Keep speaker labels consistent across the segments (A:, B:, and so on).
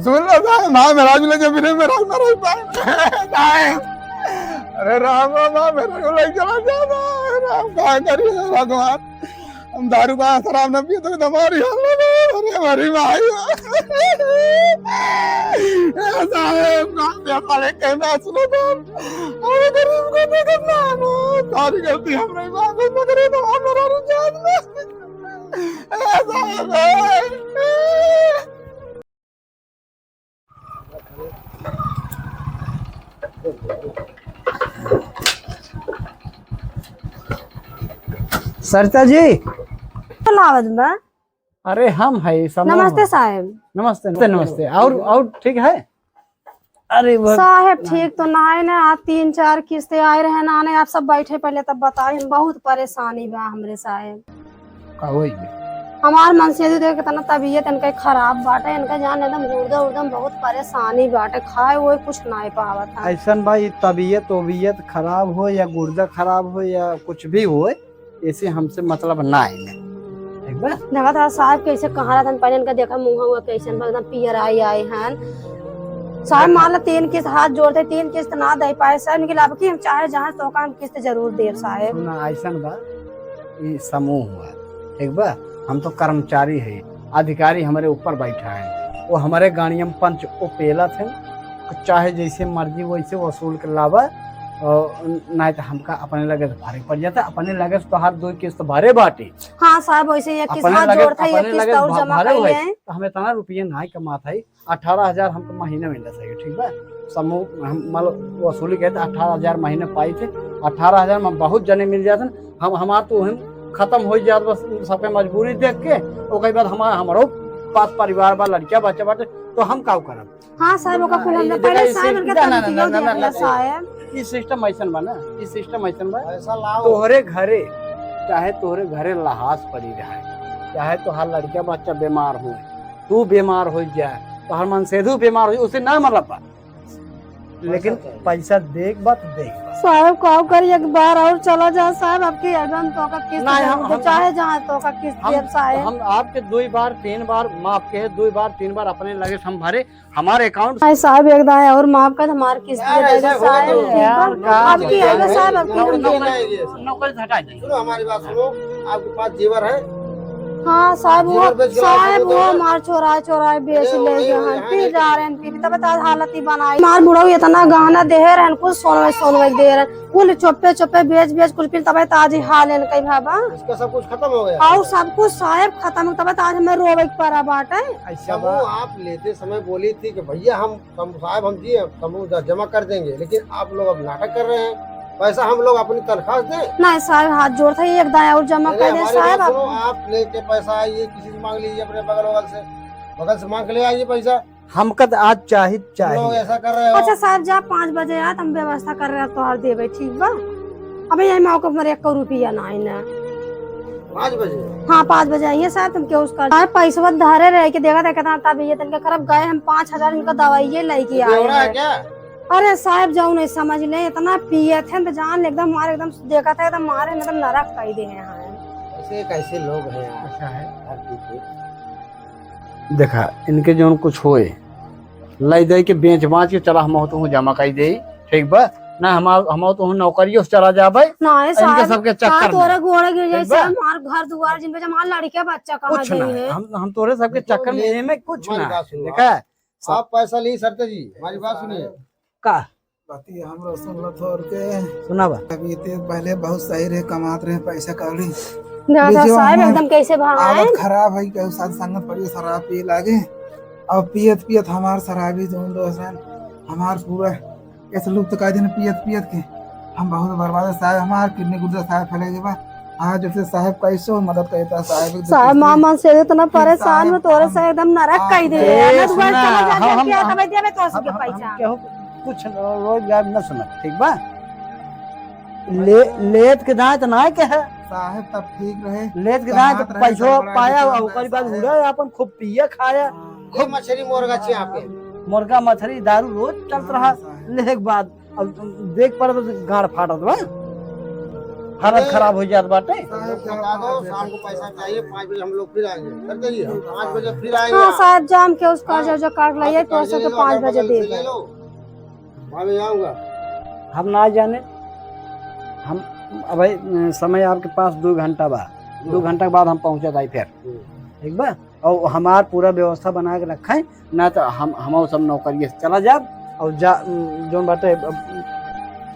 A: सुन लो साहब, माँ मेरा भी ले जा, मेरे मेरा मेरा साहब। अरे राम माँ मेरे को ले चला जाना, राम क्या करिए भगवान, हम दारू का शराब न पिए तो हमारी हालत है। अरे हमारी माँ साहब हमारे कहना सुनो साहब, हमें गरीब को नहीं करना, सारी गलती हमारी माँ को न करे तो हमारा रुझान
B: सरिता जी।
C: लावत बा।
B: अरे हम है
C: नमस्ते साहब।
B: नमस्ते नमस्ते नमस्ते। और ठीक है? अरे
C: साहब ठीक तो ना है ना, आज 3-4 किस्तें आए रहे ना, आने आप सब बैठे पहले तब बताए, हम बहुत परेशानी बा हमरे साहब।
B: का होई
C: हमार मन से देख तना तबीयत इनका खराब बाटे, इनका जान एकदम गुर्दा उर्दम बहुत परेशानी बाटे, खाए हुए कुछ नहीं पावत है।
B: ऐसा भाई तबीयत खराब हो या गुर्दा खराब हो या कुछ भी हो, ऐसे हमसे मतलब ना है।
C: देखा था साहब कैसे कहा रहा था पहले, इनका देखा मुंह हुआ कैसे एकदम पियर आए हैं साहब। मान लो 3 किस्त हाथ जोड़ते, 3 किस्त ना दे पाए साहब, इनके लाभ की हम चाहे जहाँ तो हम किस्त जरूर दे साहब।
B: ना ऐसा बा, ये समूह हुआ ठीक बा, हम तो कर्मचारी है, अधिकारी हमारे ऊपर बैठा है, वो हमारे गाड़ियों में पंच वो पेला थे, चाहे जैसे मर्जी वैसे वसूल कर लावा, नहीं तो हमका अपने लगे तो भारी पड़ जाता, अपने लगे तो हर 2 किस्त भारे बाटे।
C: हाँ साहब वैसे एक किस्त हाथ जोड़ता है, एक किस्त और जमा करिए हैं
B: तो हमें इतना रुपये नहीं कमाता है। 18,000 हमको महीने मिलता है ठीक है। समूह हम मतलब वसूली कहते 18,000 महीने पाई थे, 18,000 में बहुत जने मिल जाते, हम हमार तो हम खत्म हो जात, बस सबके मजबूरी देख के। ओके बाद हमारो 5 परिवार बा, लड़किया बच्चा बाटे, तो हम का करब?
C: हाँ साहब ओका कुल हम पहले साहब इनके तनखियो देला साहब।
B: ई सिस्टम ऐसन बा ना, ई सिस्टम ऐसन बा, तोहरे घरे चाहे तोहरे घरे लहास पड़ी रहे, चाहे तो हर लड़किया बच्चा बीमार हो, तू बीमार हो जाए, तो हर मन सेधु बीमार हो, उसे ना मतलब बा, लेकिन पैसा देख बात देख
C: साहब कहो कर एक बार और चला जा साहब, आपके एकदम तो का किस्त हम चाहे जहां तो का किस्त देब साहब।
B: हम आपके 2 बार 3 बार माफ के 2 बार 3 बार अपने लगे हम भरे, हमारे अकाउंट
C: हां साहब एक दाए और माफ कर, हमारे किस्त दे दे साहब। आपकी है साहब, आपकी हम देना
B: नौकरी हटा दे।
D: सुनो हमारी बात सुनो, आपके पास जेवर है?
C: हाँ साहब वो मार चोराए बेच ले गए, पी जा रहे हैं, पी तब बता हालत ही बनाई। मार बुढ़ाऊ इतना गहना दे रहे, कुछ सोनवे दे रहे, कुल चोपे बेच कुल फिर तब ताजी हाल है कई भाबा,
D: इसका सब कुछ खत्म हो गया
C: और सब कुछ साहब खत्म, तब आज हमें रोवे पड़ा बाटे।
D: समूह आप लेते समय बोली थी कि भैया हम साहब हम जी समूह जमा कर देंगे, लेकिन आप लोग अब नाटक कर रहे हैं, पैसा हम लोग अपनी तनख्वाह दें?
C: नहीं साहब हाथ जोड़ते ही एक दाया और जमा कर दे साहब।
D: आप लेके पैसा आइए, किसी से मांग लीजिए, अपने बगल से मांग ले आइए पैसा,
B: हमका आज चाहिए
D: लोग ऐसा कर रहे हो।
C: अच्छा साहब जा 5 बजे आ, हम व्यवस्था कर रहे हैं तो देवे ठीक बा। अबे यही मौके पर 1 रुपया ना है ना।
D: 5 बजे?
C: हाँ 5 बजे आइए साहब, तुम क्या उसका पैसा धारे रह के देखा था कितना तबीयत इनके खराब गए, हम 5,000 इनका दवाई लेके आए क्या? अरे साहब जाओ नहीं समझ ले, इतना पिए थे तो जान एकदम मारे, एकदम देखा था एकदम मारे एकदम नरक कर दे हैं।
D: ऐसे कैसे लोग हैं
B: अच्छा है देखा, इनके जो कुछ होए लाई दे के बेच बाँच के चला, हम तो जमा कर दे ठीक बा ना, हम तो नौकरियों से चला जाबे
C: ना साहब,
B: सबके चक्कर
C: तोरे घोड़े गिर जैसे हमार घर दुआर जिन पे हमार लड़के बच्चा कहां गई है,
B: हम तोरे सबके चक्कर में कुछ ना देखा।
D: आप पैसा ली सरते जी, हमारी बात सुनिए
B: का
E: बाती हम सुनलत हो के
B: सुना बा,
E: अभी ते पहले बहुत सही रहे, कमात रहे पैसा कौड़ी,
C: साहब एकदम कैसे भागा है,
E: हालत खराब है, के साथ संगत पड़ी शराब पी लागे, अब पियत हमार शराबी दोस्त हमार पूरा ऐसे लोग तो कह दिन पियत के हम बहुत बर्बाद है साहब, हमार किडनी गुर्दा साहब फैले बा। आज जैसे साहब कैसे मदद करता
C: साहब मामा से इतना परेशान में तोरे से एकदम नरक कर दे,
B: कुछ रोज गायब न सुना ठीक बा, लेत के दांत ना के है
E: साहब, तब ठीक रहे,
B: लेत के दांत पैसो पाया, ओकरी बाद उड़ा अपन खूब पिए खाया,
D: खूब मछली मुर्गा यहाँ पे,
B: मुर्गा मछली दारू रोज चलत रहा, ले के बाद अब देख पर गाड़ फाटत बा, हालत खराब हो जात बाटे।
D: बता दो शाम को पैसा चाहिए, 5 बजे हम लोग फिर आएंगे। कर दीजिए, 5 बजे फिर आएंगे।
C: हाँ साहब जाम के उसका जो काट लिया पैसे के 5 बजे दे
D: ले लो, मैं आऊंगा।
B: हम ना जाने, हम भाई समय आपके पास 2 घंटा बा, 2 घंटा के बाद हम पहुंचे जाए फिर, ठीक बा। और हमार पूरा व्यवस्था बना के रखा है ना, तो हम सब नौकरी से चला जाब और जो बाटे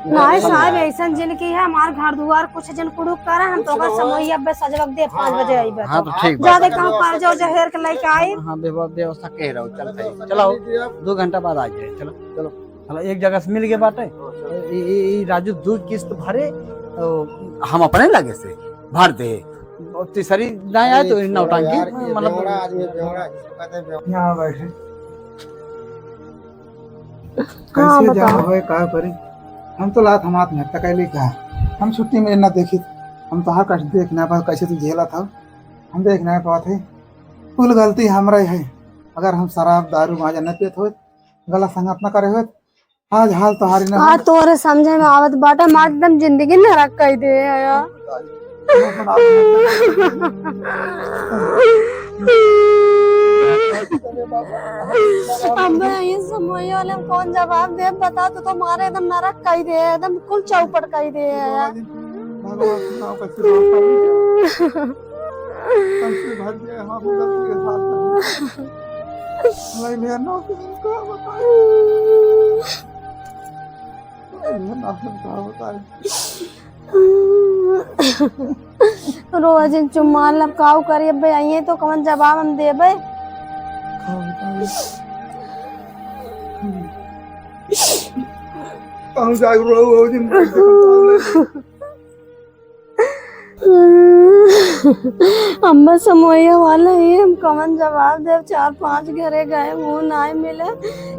C: नहीं साहब ऐसा जिनकी है हमार घर दुआर कुछ जन कुड़ुक करे हम तो समय अब सजवक दे 5 बजे आई बा।
B: हाँ तो ठीक बा,
C: ज्यादा कहां पर जाओ जहर के लेके आए।
B: हाँ व्यवस्था कह रहा हूँ, चल चलो 2 घंटा बाद आ जाए। चलो चलो चलो, एक जगह से मिल गए बाटे। राजू 2 किस्त भरे तो हम अपने लगे से भर दे, तीसरी ना आए तो नौटंकी मतलब
E: यहाँ बैठे कैसे जा होए का करी। हम तो लात हमात में तकैली का हम छुट्टी में ना देखी, हम तो हर कष्ट देखना पा कैसे तू झेला था, हम देखना पाते है। कुल गलती हमरा है, अगर हम शराब दारू गांजा न पीत हो, गलत संगत न करे हो, आज हाल तो हारी ना।
C: हां तोरे समझे में आवत बाटे, मार एकदम जिंदगी नरक कई दे आया। अब ये समय वाले कौन जवाब दे, बता तो तुम्हारे एकदम नरक कई दे, एकदम कुल चौपट कई दे आया। रोज चुम्मा लपकाऊ करिए बे, आइए तो कौन जवाब हम देबे। अम्मा समोया वाला है, हम कौन जवाब दे। 4-5 घरे गए वो ना मिले,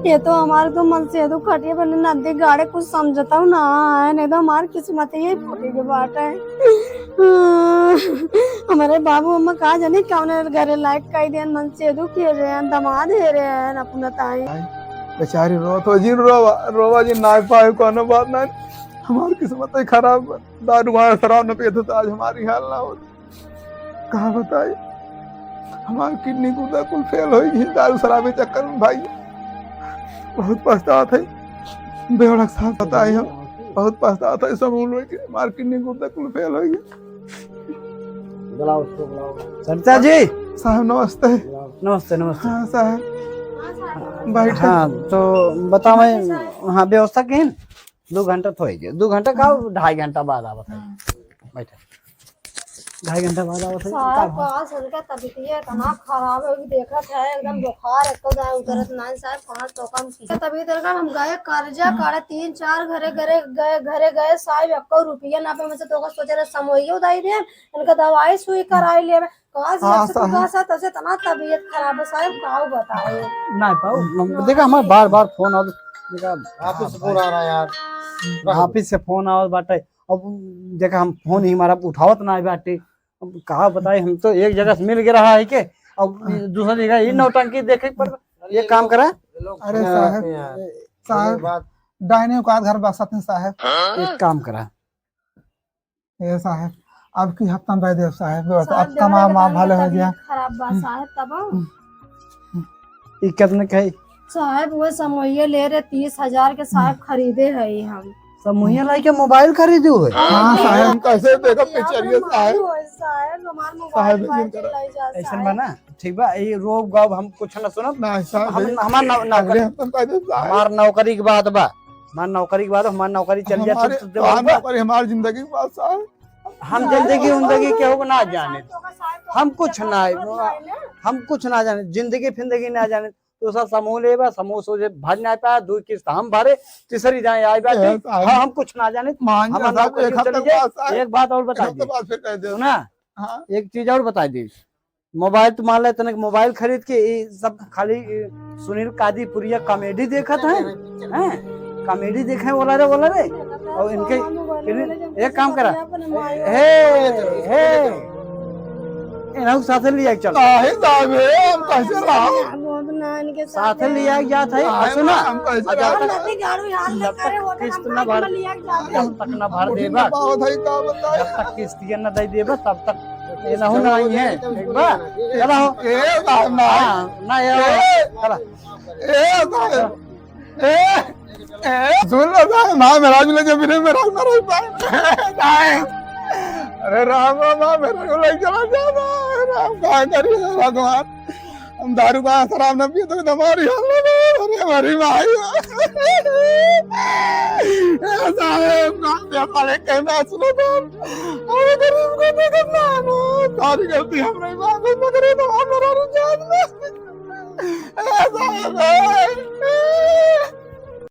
C: ये तो हमारे तो मन से तो खटिए बने नदी गाड़े कुछ समझता हूँ ना है, नहीं तो हमारी किस्मत ही फूटी के बाट है। हमारे बाबू अम्मा कहा जाने कौन घरे लायक कई दिन मन से दुखी रहे हैं, दमाद है रहे हैं अपना ताई
A: बेचारी रो जिन रोवा जी ना पाए कोनो बात ना, हमारी किस्मत ही खराब। दारू मार शराब न पिए तो आज हमारी हाल ना होती। कहा बताई हमारी किडनी गुर्दा कुल फेल हो गई दारू शराब के चक्कर में। भाई बहुत पछतावा था, बेवड़क साहब बताए हम बहुत पछतावा था, समूल हमारी किडनी गुर्दा कुल फेल हो गई।
D: बुलाओ उसको, बुलाओ।
B: सरता जी
A: साहब नमस्ते।
B: नमस्ते नमस्ते।
A: हाँ साहब बैठे।
B: हाँ तो बताओ मैं, हाँ व्यवस्था केन 2 घंटा तो है, 2 घंटा का 2.5 घंटा बाद आवत है। बैठे 2.5 घंटा बाद आवत है।
C: साहब पास उनका तबीयत इतना खराब है कि देखत है एकदम बुखार एको दाए उतरत ना साहब, कहां तो कम की तबीयत लगा। हम गए कर्जा काढ़े 3-4 घरे गए साहब, एको रुपया ना पे। मुझे तो का सोचे रे समोइयो दाई दे, इनका दवाई सुई कराई ले कहां से तसे तना तबीयत खराब है साहब, काऊ बताए
B: ना पाऊ। देखा हमार बार फोन और देखा
D: ऑफिस से फोन आ रहा है यार,
B: ऑफिस से फोन आवत बाटे। अब देखा हम फोन ही हमारा उठावत ना बाटे, अब कहा बताए। हम तो एक जगह से मिल के रहा है के, अब दूसरी जगह ये नौटंकी देखे पर ये काम करा।
E: अरे साहब डाइने का घर बसत साहब,
B: एक काम करा
E: ये साहब अब की हफ्ता में दे साहब, अब कमा मा भले हो गया
C: खराब बात साहब। तब
B: ई कितने कही
C: साहब वो समोइये ले रहे 30,000 के साहब खरीदे है हम।
B: समूहिया लाई के मोबाइल खरीदे हुए।
A: हाँ साहब हम कैसे देखा पिक्चरिया
C: साहब हमार मोबाइल चलाई जा
B: ऐसा बना ठीक बा। ये रोब गाव हम कुछ ना सुनब
A: ना साहब।
B: हमार नौकरी के बाद बा, हमार नौकरी के बाद हमार नौकरी चल जाए।
A: हमारी जिंदगी के बाद साहब
B: हम जिंदगी उंदगी केहू ना जाने, हम कुछ ना जाने, जिंदगी फिंदगी ना जाने। तो सब समूह लेबा, समूह सोचे भर ना पाया, 2 किस्त हम भरे, तीसरी जाए आई बात। हम कुछ ना जाने। एक बात और बता दी ना, एक चीज और बता दी। मोबाइल तो मान ले तने मोबाइल खरीद के सब खाली सुनील कादीपुरिया कॉमेडी देखत है, कॉमेडी देखे बोला रे। और इनके एक काम करा, हे इनहु साथे लिया चल।
A: काहे साहब हम कैसे रहा
C: बहुत ना इनके
B: साथ लिया जात है सुना
A: हम कैसे
B: जब
A: रहा
B: तक
C: नदी गाड़ू हाल में
B: जब
C: करे
B: तक
C: होते
B: किस्त
C: हम
B: न भर
C: पाँच लिया के जाते
B: जब तक न भर देबा
A: बहुत है का बताए
B: जब तक किस्तियां न दे देबा तब तक ये ना होना नहीं है ठीक बा चला हो
A: ए साहब ना
B: ना यार चला
A: ए साहब सुन लो साहब माँ मेरा भी लगे फिर मेरा ना रह पाए अरे राम माँ मेरे को लेके चला जाना राम क्या करिए भगवान हम दारू का शराब न पिए तो हमारी हालत अरे हमारी माई साहब हमारे कहना सुनो तो हमें गरीब को भी करना सारी गलती हमारी माँ को करे तो हमारा रुझान